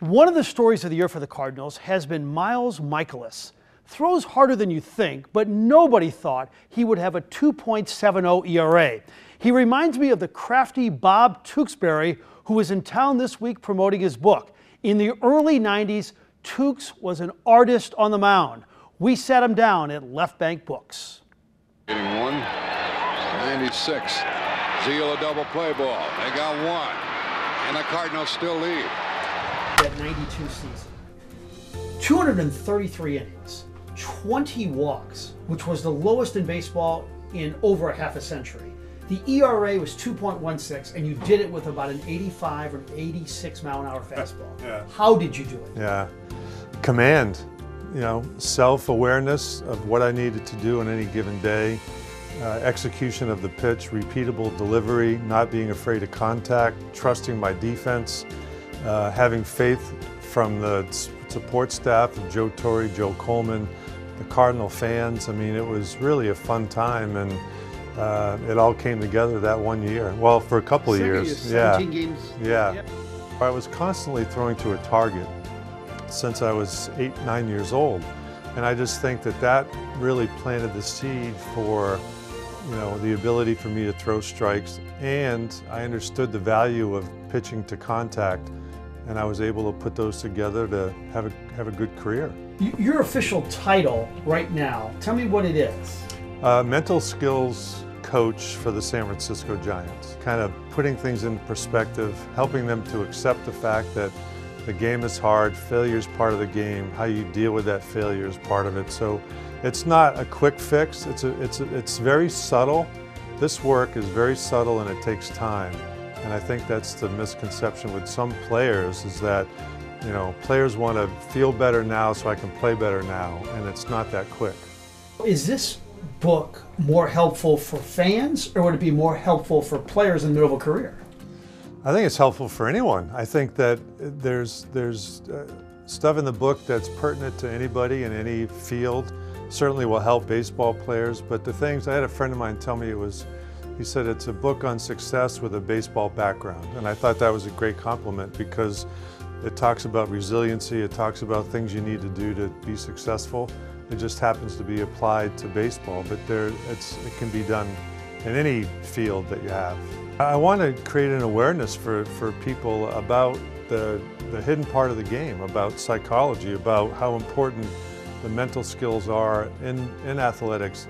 One of the stories of the year for the Cardinals has been Miles Michaelis. Throws harder than you think, but nobody thought he would have a 2.70 ERA. He reminds me of the crafty Bob Tewksbury, who was in town this week promoting his book. In the early 90s, Tewks was an artist on the mound. We sat him down at Left Bank Books. Getting one, 96. Zeal a double play ball. They got one, and the Cardinals still lead. That 92 season, 233 innings, 20 walks, which was the lowest in baseball in over a half a century. The ERA was 2.16, and you did it with about an 85 or 86 mile an hour fastball. Yeah. How did you do it? Yeah, command, self-awareness of what I needed to do on any given day, execution of the pitch, repeatable delivery, not being afraid of contact, trusting my defense, having faith from the support staff of Joe Torre, Joe Coleman, the Cardinal fans. I mean, it was really a fun time, and it all came together that one year. Well, for a couple of years. 17 games. Yeah. Yep. I was constantly throwing to a target since I was 8, 9 years old. And I just think that that really planted the seed for, the ability for me to throw strikes. And I understood the value of pitching to contact, and I was able to put those together to have a good career. Your official title right now, tell me what it is. Mental skills coach for the San Francisco Giants. Kind of putting things in perspective, helping them to accept the fact that the game is hard, failure is part of the game, how you deal with that failure is part of it. So it's not a quick fix, it's very subtle. This work is very subtle and it takes time. And I think that's the misconception with some players, is that players want to feel better now so I can play better now, and it's not that quick. Is this book more helpful for fans, or would it be more helpful for players in the middle of a career? I think it's helpful for anyone. I think that there's stuff in the book that's pertinent to anybody in any field. Certainly will help baseball players, but the things, I had a friend of mine tell me he said it's a book on success with a baseball background. And I thought that was a great compliment, because it talks about resiliency, it talks about things you need to do to be successful. It just happens to be applied to baseball, but it can be done in any field that you have. I want to create an awareness for people about the hidden part of the game, about psychology, about how important the mental skills are in athletics